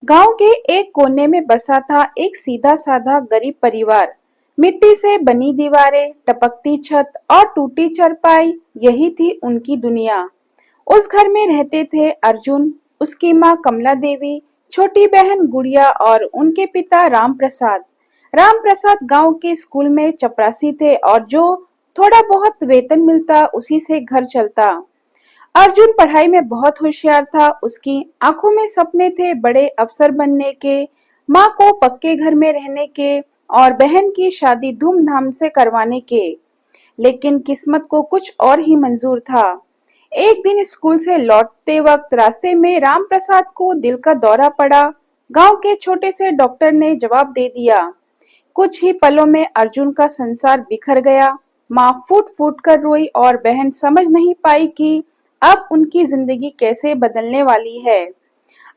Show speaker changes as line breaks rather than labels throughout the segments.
गांव के एक कोने में बसा था एक सीधा साधा गरीब परिवार। मिट्टी से बनी दीवारें, टपकती छत और टूटी चारपाई, यही थी उनकी दुनिया। उस घर में रहते थे अर्जुन, उसकी माँ कमला देवी, छोटी बहन गुड़िया और उनके पिता राम प्रसाद। राम प्रसाद गांव के स्कूल में चपरासी थे और जो थोड़ा बहुत वेतन मिलता उसी से घर चलता। अर्जुन पढ़ाई में बहुत होशियार था, उसकी आंखों में सपने थे बड़े अफसर बनने के, माँ को पक्के घर में रहने के और बहन की शादी धूमधाम से करवाने के। लेकिन किस्मत को कुछ और ही मंजूर था। एक दिन स्कूल से लौटते वक्त रास्ते में राम प्रसाद को दिल का दौरा पड़ा। गांव के छोटे से डॉक्टर ने जवाब दे दिया। कुछ ही पलों में अर्जुन का संसार बिखर गया। माँ फूट फूट कर रोई और बहन समझ नहीं पाई कि अब उनकी जिंदगी कैसे बदलने वाली है।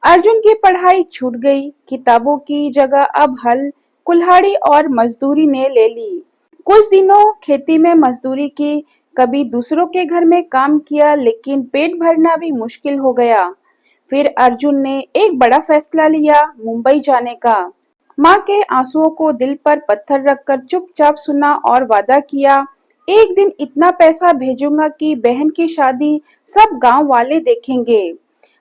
अर्जुन की पढ़ाई छूट गई, किताबों की जगह अब हल, कुल्हाड़ी और मजदूरी ने ले ली। कुछ दिनों खेती में मजदूरी की, कभी दूसरों के घर में काम किया, लेकिन पेट भरना भी मुश्किल हो गया। फिर अर्जुन ने एक बड़ा फैसला लिया, मुंबई जाने का। माँ के आंसुओं को दिल पर पत्थर रखकर चुपचाप सुना और वादा किया, एक दिन इतना पैसा भेजूंगा कि बहन की शादी सब गांव वाले देखेंगे।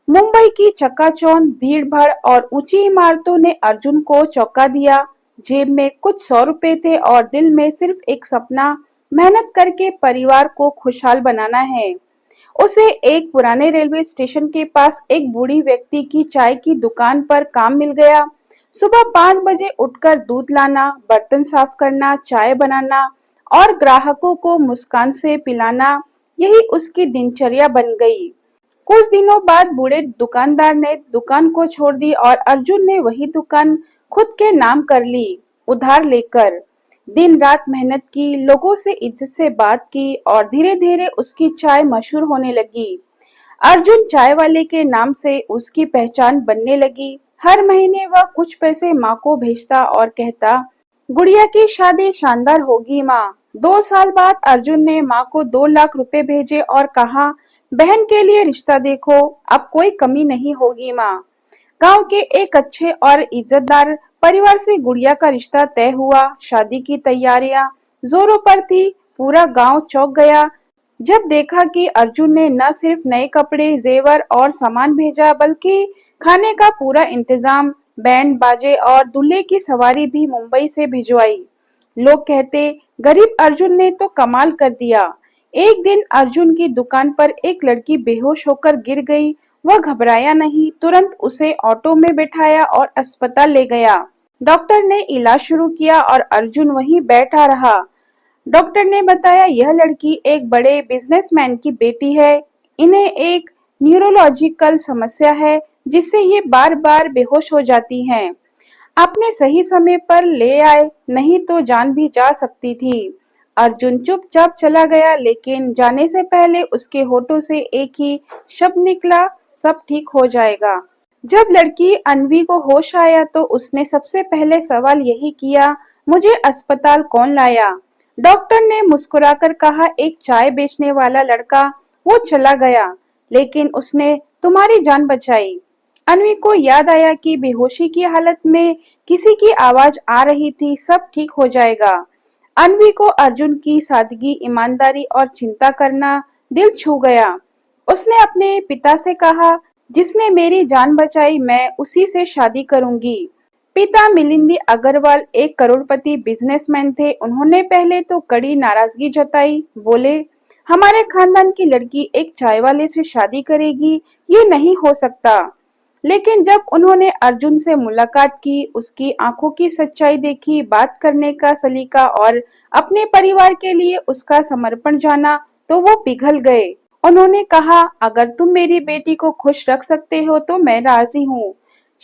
मुंबई की चकाचौंध, भीड़ भाड़ और ऊंची इमारतों ने अर्जुन को चौंका दिया। जेब में कुछ 100 रुपए थे और दिल में सिर्फ एक सपना, मेहनत करके परिवार को खुशहाल बनाना है। उसे एक पुराने रेलवे स्टेशन के पास एक बूढ़ी व्यक्ति की चाय की दुकान पर काम मिल गया। सुबह 5 बजे उठकर दूध लाना, बर्तन साफ करना, चाय बनाना और ग्राहकों को मुस्कान से पिलाना, यही उसकी दिनचर्या बन गई। कुछ दिनों बाद बूढ़े दुकानदार ने दुकान को छोड़ दी और अर्जुन ने वही दुकान खुद के नाम कर ली, उधार लेकर। दिन रात मेहनत की, लोगों से इज्जत से बात की और धीरे धीरे उसकी चाय मशहूर होने लगी। अर्जुन चाय वाले के नाम से उसकी पहचान बनने लगी। हर महीने वह कुछ पैसे माँ को भेजता और कहता, गुड़िया की शादी शानदार होगी माँ। 2 साल बाद अर्जुन ने माँ को 2 लाख रुपए भेजे और कहा, बहन के लिए रिश्ता देखो, अब कोई कमी नहीं होगी माँ। गांव के एक अच्छे और इज्जतदार परिवार से गुड़िया का रिश्ता तय हुआ। शादी की तैयारियां जोरों पर थी। पूरा गांव चौंक गया जब देखा कि अर्जुन ने न सिर्फ नए कपड़े, जेवर और सामान भेजा, बल्कि खाने का पूरा इंतजाम, बैंड बाजे और दूल्हे की सवारी भी मुंबई से भिजवाई। लोग कहते, गरीब अर्जुन ने तो कमाल कर दिया। एक दिन अर्जुन की दुकान पर एक लड़की बेहोश होकर गिर गई। वह घबराया नहीं, तुरंत उसे ऑटो में बिठाया और अस्पताल ले गया। डॉक्टर ने इलाज शुरू किया और अर्जुन वहीं बैठा रहा। डॉक्टर ने बताया, यह लड़की एक बड़े बिजनेसमैन की बेटी है। इन्हें एक न्यूरोलॉजिकल समस्या है जिससे ये बार बार बेहोश हो जाती हैं। आपने सही समय पर ले आए, नहीं तो जान भी जा सकती थी। अर्जुन चुपचाप चला गया, लेकिन जाने से पहले उसके होठों से एक ही शब्द निकला, सब ठीक हो जाएगा। जब लड़की अन्वी को होश आया तो उसने सबसे पहले सवाल यही किया, मुझे अस्पताल कौन लाया? डॉक्टर ने मुस्कुराकर कहा, एक चाय बेचने वाला लड़का। वो चला गया, लेकिन उसने तुम्हारी जान बचाई। अन्वी को याद आया कि बेहोशी की हालत में किसी की आवाज आ रही थी, सब ठीक हो जाएगा। अन्वी को अर्जुन की सादगी, ईमानदारी और चिंता करना दिल छू गया। उसने अपने पिता से कहा, जिसने मेरी जान बचाई मैं उसी से शादी करूंगी। पिता मिलिंदी अग्रवाल एक करोड़पति बिजनेसमैन थे। उन्होंने पहले तो कड़ी नाराजगी जताई, बोले, हमारे खानदान की लड़की एक चाय वाले से शादी करेगी, ये नहीं हो सकता। लेकिन जब उन्होंने अर्जुन से मुलाकात की, उसकी आंखों की सच्चाई देखी, बात करने का सलीका और अपने परिवार के लिए उसका समर्पण जाना, तो वो पिघल गए। उन्होंने कहा, अगर तुम मेरी बेटी को खुश रख सकते हो तो मैं राजी हूँ।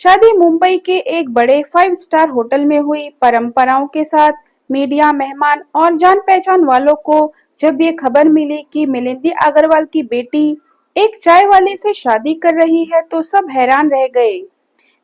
शादी मुंबई के एक बड़े 5 स्टार होटल में हुई, परंपराओं के साथ। मीडिया, मेहमान और जान पहचान वालों को जब ये खबर मिली कि मिलिंदी अग्रवाल की बेटी एक चाय वाले से शादी कर रही है तो सब हैरान रह गए।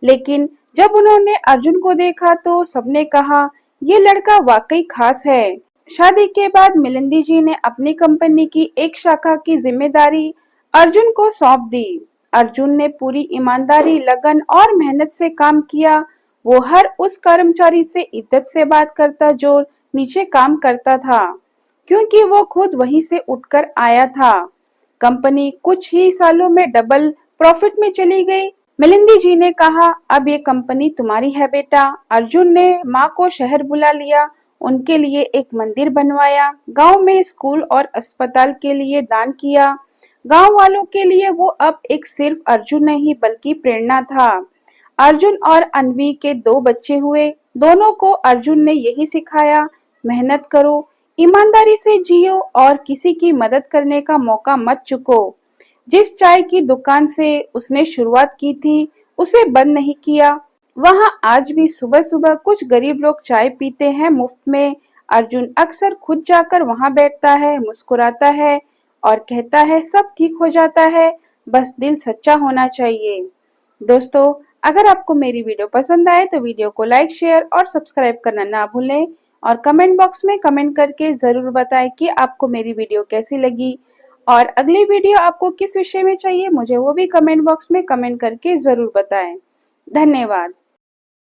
लेकिन जब उन्होंने अर्जुन को देखा तो सबने कहा, ये लड़का वाकई खास है। शादी के बाद मिलिंदी जी ने अपनी कंपनी की एक शाखा की जिम्मेदारी अर्जुन को सौंप दी। अर्जुन ने पूरी ईमानदारी, लगन और मेहनत से काम किया। वो हर उस कर्मचारी से इज्जत से बात करता जो नीचे काम करता था, क्योंकि वो खुद वहीं से उठकर आया था। कंपनी कुछ ही सालों में डबल प्रॉफिट में चली गई। मिलिंदी जी ने कहा, अब ये कंपनी तुम्हारी है बेटा। अर्जुन ने माँ को शहर बुला लिया, उनके लिए एक मंदिर बनवाया, गांव में स्कूल और अस्पताल के लिए दान किया। गांव वालों के लिए वो अब एक सिर्फ अर्जुन नहीं बल्कि प्रेरणा था। अर्जुन और अन्वी के दो बच्चे हुए। दोनों को अर्जुन ने यही सिखाया, मेहनत करो, ईमानदारी से जियो और किसी की मदद करने का मौका मत चुको। जिस चाय की दुकान से उसने शुरुआत की थी, उसे बंद नहीं किया। वहां आज भी सुबह सुबह कुछ गरीब लोग चाय पीते हैं मुफ्त में। अर्जुन अक्सर खुद जाकर वहां बैठता है, मुस्कुराता है और कहता है सब ठीक हो जाता है, बस दिल सच्चा होना चाहिए। दोस्तों, अगर आपको मेरी वीडियो पसंद आए तो वीडियो को लाइक, शेयर और सब्सक्राइब करना ना भूलें और कमेंट बॉक्स में कमेंट करके ज़रूर बताएं कि आपको मेरी वीडियो कैसी लगी और अगली वीडियो आपको किस विषय में चाहिए, मुझे वो भी कमेंट बॉक्स में कमेंट करके ज़रूर बताएं। धन्यवाद।